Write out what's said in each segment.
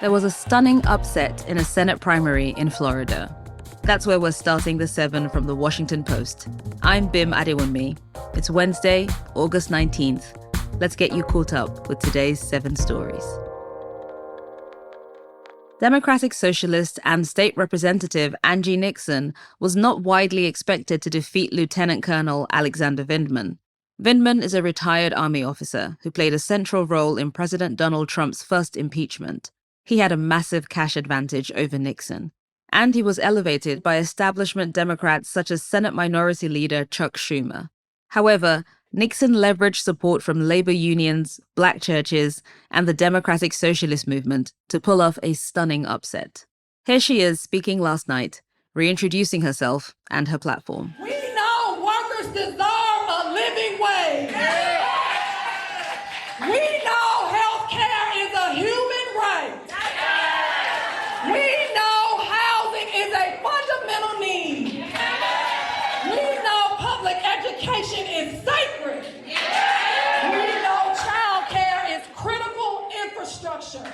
there was a stunning upset in a Senate primary in Florida. That's where we're starting the 7 from the Washington Post. I'm Bim Adewunmi. It's Wednesday, August 19th. Let's get you caught up with today's 7 stories. Democratic Socialist and State Representative Angie Nixon was not widely expected to defeat Lieutenant Colonel Alexander Vindman. Vindman is a retired Army officer who played a central role in President Donald Trump's first impeachment. He had a massive cash advantage over Nixon. And he was elevated by establishment Democrats such as Senate Minority Leader Chuck Schumer. However, Nixon leveraged support from labor unions, black churches, and the Democratic Socialist movement to pull off a stunning upset. Here she is speaking last night, reintroducing herself and her platform. We know workers deserve a living wage. We know health care is a human right. We know housing is a fundamental need. We know public education is sacred. We know child care is critical infrastructure.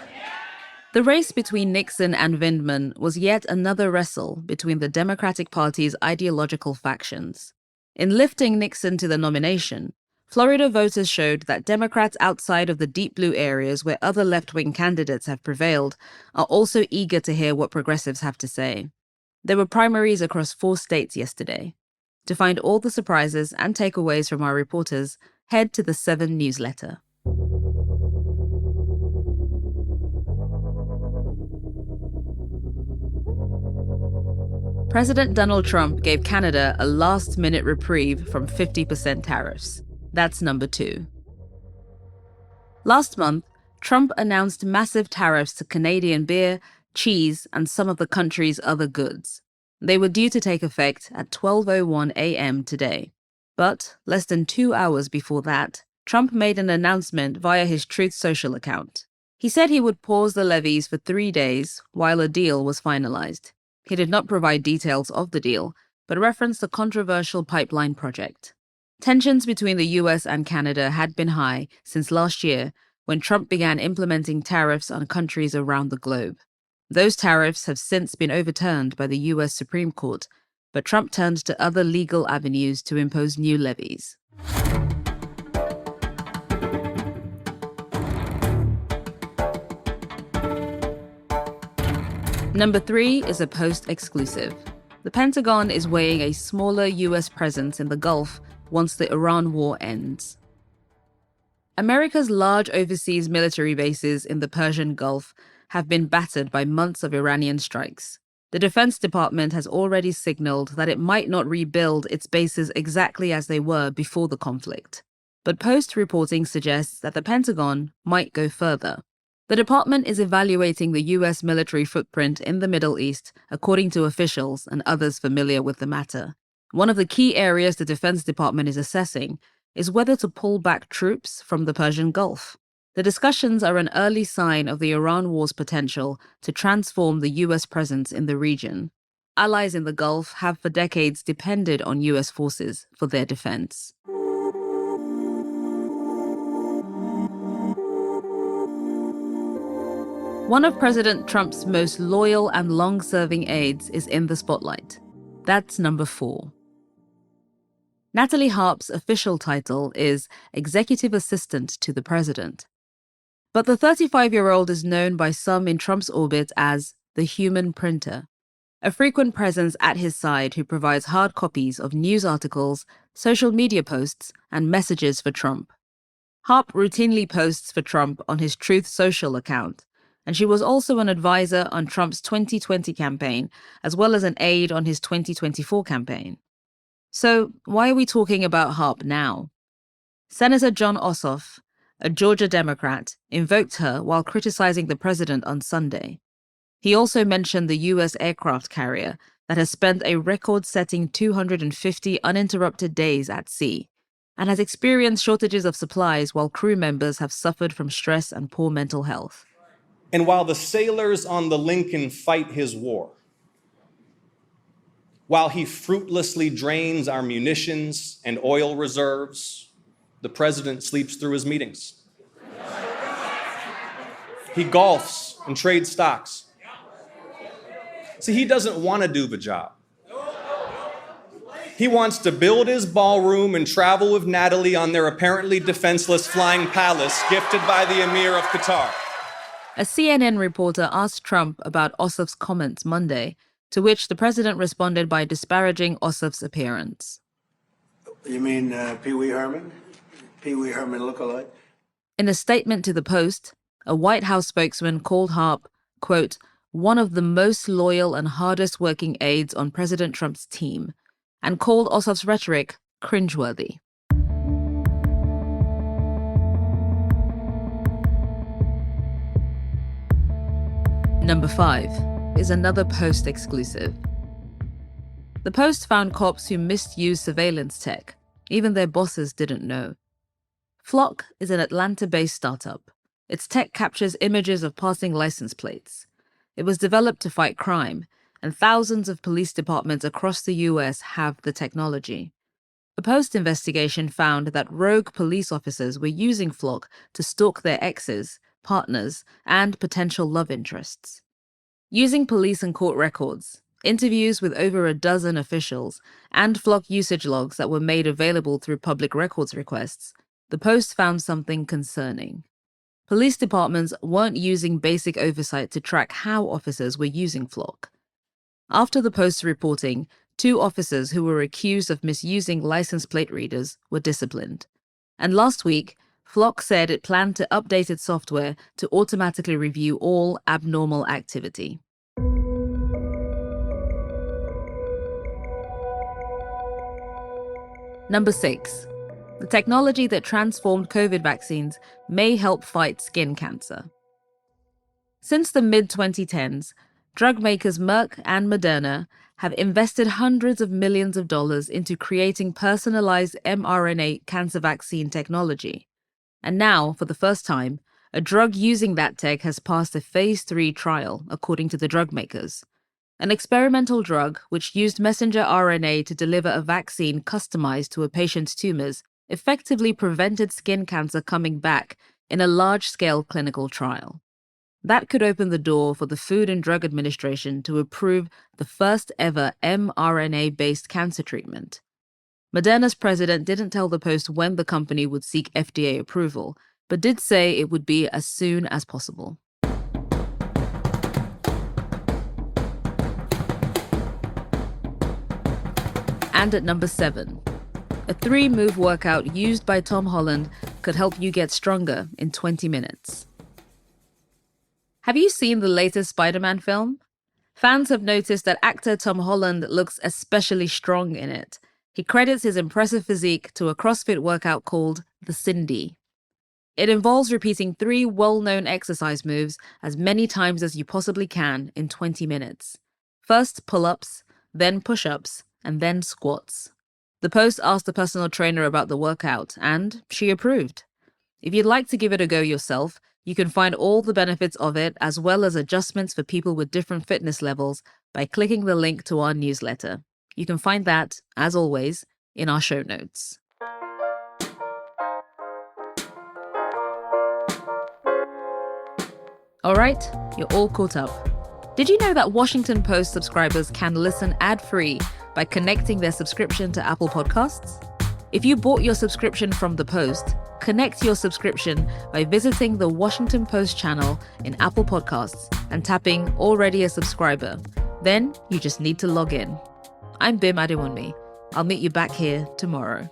The race between Nixon and Vindman was yet another wrestle between the Democratic Party's ideological factions. In lifting Nixon to the nomination, Florida voters showed that Democrats outside of the deep blue areas where other left-wing candidates have prevailed are also eager to hear what progressives have to say. There were primaries across 4 states yesterday. To find all the surprises and takeaways from our reporters, head to the 7 newsletter. President Donald Trump gave Canada a last-minute reprieve from 50% tariffs. That's number 2. Last month, Trump announced massive tariffs to Canadian beer, cheese, and some of the country's other goods. They were due to take effect at 12:01 a.m. today. But less than 2 hours before that, Trump made an announcement via his Truth Social account. He said he would pause the levies for 3 days while a deal was finalized. He did not provide details of the deal, but referenced a controversial pipeline project. Tensions between the US and Canada had been high since last year when Trump began implementing tariffs on countries around the globe. Those tariffs have since been overturned by the US Supreme Court, but Trump turned to other legal avenues to impose new levies. Number 3 is a Post exclusive. The Pentagon is weighing a smaller US presence in the Gulf once the Iran war ends. America's large overseas military bases in the Persian Gulf have been battered by months of Iranian strikes. The Defense Department has already signaled that it might not rebuild its bases exactly as they were before the conflict. But Post reporting suggests that the Pentagon might go further. The department is evaluating the US military footprint in the Middle East, according to officials and others familiar with the matter. One of the key areas the Defense Department is assessing is whether to pull back troops from the Persian Gulf. The discussions are an early sign of the Iran war's potential to transform the US presence in the region. Allies in the Gulf have for decades depended on US forces for their defense. One of President Trump's most loyal and long-serving aides is in the spotlight. That's number 4. Natalie Harp's official title is Executive Assistant to the President. But the 35-year-old is known by some in Trump's orbit as the human printer, a frequent presence at his side who provides hard copies of news articles, social media posts, and messages for Trump. Harp routinely posts for Trump on his Truth Social account, and she was also an advisor on Trump's 2020 campaign, as well as an aide on his 2024 campaign. So why are we talking about Harp now? Senator Jon Ossoff, a Georgia Democrat, invoked her while criticizing the president on Sunday. He also mentioned the U.S. aircraft carrier that has spent a record-setting 250 uninterrupted days at sea and has experienced shortages of supplies while crew members have suffered from stress and poor mental health. And while the sailors on the Lincoln fight his war, while he fruitlessly drains our munitions and oil reserves, the president sleeps through his meetings. He golfs and trades stocks. See, he doesn't want to do the job. He wants to build his ballroom and travel with Natalie on their apparently defenseless flying palace gifted by the Emir of Qatar. A CNN reporter asked Trump about Ossoff's comments Monday, to which the president responded by disparaging Ossoff's appearance. You mean Pee Wee Herman? Pee Wee Herman lookalike? In a statement to the Post, a White House spokesman called Harp, quote, one of the most loyal and hardest working aides on President Trump's team, and called Ossoff's rhetoric cringeworthy. Number 5 is another Post exclusive. The Post found cops who misused surveillance tech. Even their bosses didn't know. Flock is an Atlanta-based startup. Its tech captures images of passing license plates. It was developed to fight crime, and thousands of police departments across the US have the technology. A Post investigation found that rogue police officers were using Flock to stalk their exes, partners, and potential love interests. Using police and court records, interviews with over a dozen officials, and Flock usage logs that were made available through public records requests, the Post found something concerning. Police departments weren't using basic oversight to track how officers were using Flock. After the Post's reporting, 2 officers who were accused of misusing license plate readers were disciplined. And last week, Flock said it planned to update its software to automatically review all abnormal activity. Number 6. The technology that transformed COVID vaccines may help fight skin cancer. Since the mid-2010s, drug makers Merck and Moderna have invested hundreds of millions of dollars into creating personalized mRNA cancer vaccine technology. And now, for the first time, a drug using that tech has passed a phase 3 trial, according to the drug makers. An experimental drug which used messenger RNA to deliver a vaccine customized to a patient's tumors effectively prevented skin cancer coming back in a large-scale clinical trial. That could open the door for the Food and Drug Administration to approve the first ever mRNA-based cancer treatment. Moderna's president didn't tell the Post when the company would seek FDA approval, but did say it would be as soon as possible. And at number 7, a 3-move workout used by Tom Holland could help you get stronger in 20 minutes. Have you seen the latest Spider-Man film? Fans have noticed that actor Tom Holland looks especially strong in it. He credits his impressive physique to a CrossFit workout called the Cindy. It involves repeating 3 well-known exercise moves as many times as you possibly can in 20 minutes. First pull-ups, then push-ups, and then squats. The Post asked the personal trainer about the workout, and she approved. If you'd like to give it a go yourself, you can find all the benefits of it as well as adjustments for people with different fitness levels by clicking the link to our newsletter. You can find that, as always, in our show notes. All right, you're all caught up. Did you know that Washington Post subscribers can listen ad-free by connecting their subscription to Apple Podcasts? If you bought your subscription from the Post, connect your subscription by visiting the Washington Post channel in Apple Podcasts and tapping Already a Subscriber. Then you just need to log in. I'm Bim Adewunmi. I'll meet you back here tomorrow.